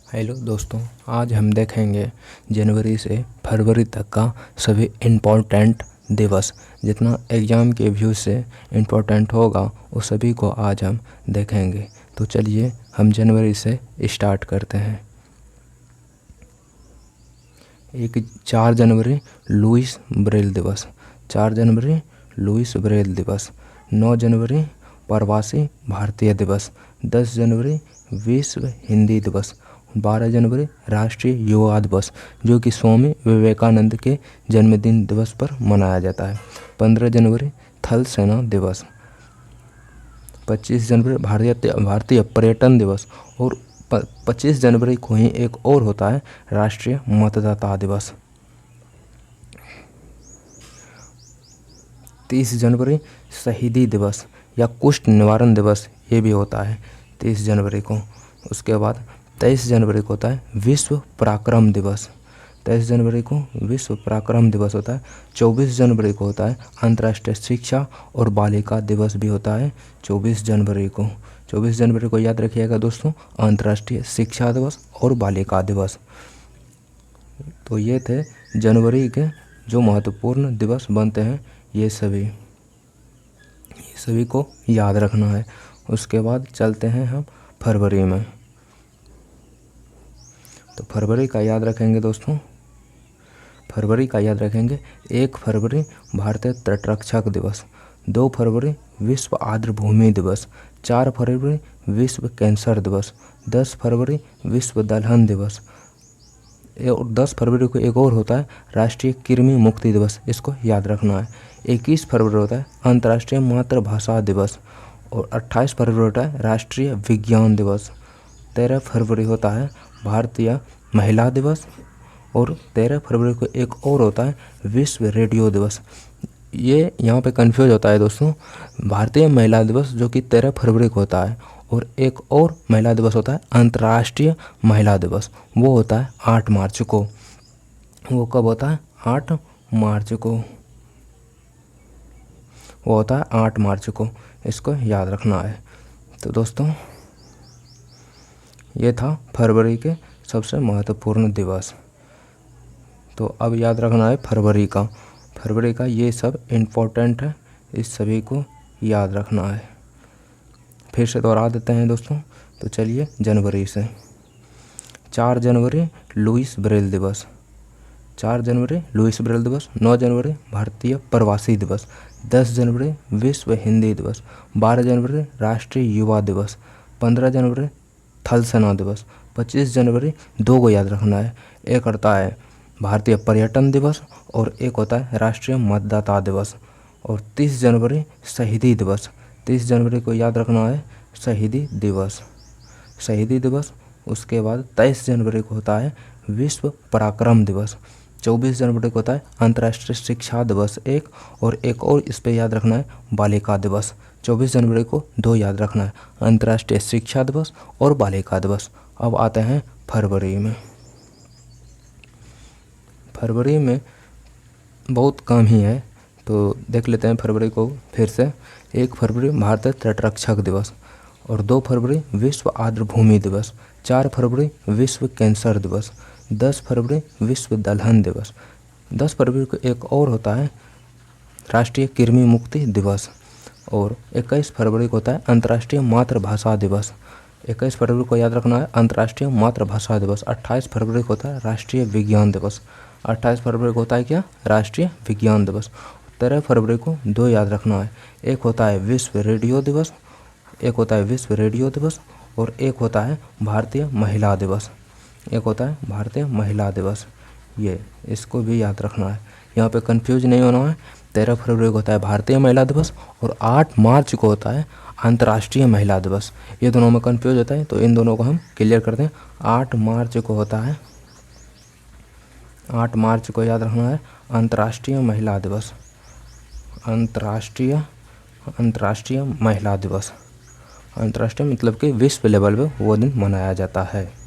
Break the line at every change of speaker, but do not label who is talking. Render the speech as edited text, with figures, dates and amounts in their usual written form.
Hello दोस्तों, आज हम देखेंगे जनवरी से फरवरी तक का सभी इम्पोर्टेंट दिवस। जितना एग्ज़ाम के व्यू से इम्पोर्टेंट होगा वो सभी को आज हम देखेंगे। तो चलिए हम जनवरी से स्टार्ट करते हैं। 4 जनवरी लुईस ब्रेल दिवस। 4 जनवरी लुईस ब्रेल दिवस। 9 जनवरी प्रवासी भारतीय दिवस। 10 जनवरी विश्व हिंदी दिवस। 12 जनवरी राष्ट्रीय युवा दिवस, जो कि स्वामी विवेकानंद के जन्मदिन दिवस पर मनाया जाता है। 15 जनवरी थल सेना दिवस। 25 जनवरी भारतीय पर्यटन दिवस। और 25 जनवरी को ही एक और होता है राष्ट्रीय मतदाता दिवस। 30 जनवरी शहीदी दिवस या कुष्ठ निवारण दिवस, ये भी होता है 30 जनवरी को। उसके बाद 23 जनवरी को होता है विश्व पराक्रम दिवस। 23 जनवरी को विश्व पराक्रम दिवस होता है। 24 जनवरी को होता है अंतर्राष्ट्रीय शिक्षा और बालिका दिवस भी होता है 24 जनवरी को। 24 जनवरी को याद रखिएगा दोस्तों, अंतर्राष्ट्रीय शिक्षा दिवस और बालिका दिवस। तो ये थे जनवरी के जो महत्वपूर्ण दिवस बनते हैं, ये सभी को याद रखना है। उसके बाद चलते हैं हम फरवरी में। तो फरवरी का याद रखेंगे दोस्तों, फरवरी का याद रखेंगे। 1 फरवरी भारतीय तटरक्षक दिवस। 2 फरवरी विश्व आर्द्रभूमि दिवस। 4 फरवरी विश्व कैंसर दिवस। 10 फरवरी विश्व दलहन दिवस। और 10 फरवरी को एक और होता है राष्ट्रीय कृमि मुक्ति दिवस, इसको याद रखना है। 21 फरवरी होता है अंतर्राष्ट्रीय मातृभाषा दिवस। और 28 फरवरी होता है राष्ट्रीय विज्ञान दिवस। 13 फरवरी होता है भारतीय महिला दिवस। और 13 फरवरी को एक और होता है विश्व रेडियो दिवस। ये यहाँ पे कंफ्यूज होता है दोस्तों, भारतीय महिला दिवस जो कि 13 फरवरी को होता है, और एक और महिला दिवस होता है अंतर्राष्ट्रीय महिला दिवस, वो होता है 8 मार्च को। वो कब होता है? 8 मार्च को। वो होता है 8 मार्च को, इसको याद रखना है। तो दोस्तों ये था फरवरी के सबसे महत्वपूर्ण दिवस। तो अब याद रखना है फरवरी का ये सब इम्पोर्टेंट है, इस सभी को याद रखना है। फिर से दोहरा देते हैं दोस्तों। तो चलिए जनवरी से। 4 जनवरी लुईस ब्रेल दिवस। 4 जनवरी लुईस ब्रेल दिवस। 9 जनवरी भारतीय प्रवासी दिवस। 10 जनवरी विश्व हिंदी दिवस। 12 जनवरी राष्ट्रीय युवा दिवस। 15 जनवरी थल सेना दिवस। 25 जनवरी 2 को याद रखना है, एक होता है भारतीय पर्यटन दिवस और एक होता है राष्ट्रीय मतदाता दिवस। और 30 जनवरी शहीदी दिवस। 30 जनवरी को याद रखना है शहीदी दिवस। उसके बाद 23 जनवरी को होता है विश्व पराक्रम दिवस। 24 जनवरी को होता है अंतर्राष्ट्रीय शिक्षा दिवस और एक और इस पे याद रखना है बालिका दिवस। 24 जनवरी को 2 याद रखना है, अंतर्राष्ट्रीय शिक्षा दिवस और बालिका दिवस। अब आते हैं फरवरी में। फरवरी में बहुत कम ही है, तो देख लेते हैं फरवरी को फिर से। 1 फरवरी भारतीय तटरक्षक दिवस। और 2 फरवरी विश्व आर्द्रभूमि दिवस। 4 फरवरी विश्व कैंसर दिवस। 10 फरवरी विश्व दलहन दिवस। 10 फरवरी को एक और होता है राष्ट्रीय कृमि मुक्ति दिवस। और 21 फरवरी को होता है अंतर्राष्ट्रीय मातृभाषा दिवस। 21 फरवरी को याद रखना है अंतर्राष्ट्रीय मातृभाषा दिवस। 28 फरवरी को होता है राष्ट्रीय विज्ञान दिवस। 28 फरवरी को होता है क्या? राष्ट्रीय विज्ञान दिवस। 13 फरवरी को 2 याद रखना है, एक होता है विश्व रेडियो दिवस, और एक होता है भारतीय महिला दिवस। ये इसको भी याद रखना है, यहाँ पे कंफ्यूज नहीं होना है। 13 फरवरी को होता है भारतीय महिला दिवस और 8 मार्च को होता है अंतर्राष्ट्रीय महिला दिवस। ये दोनों में कंफ्यूज होता है, तो इन दोनों को हम क्लियर कर दें। 8 मार्च को होता है, 8 मार्च को याद रखना है अंतर्राष्ट्रीय महिला दिवस। अंतर्राष्ट्रीय महिला दिवस, अंतर्राष्ट्रीय मतलब कि विश्व लेवल पे वो दिन मनाया जाता है।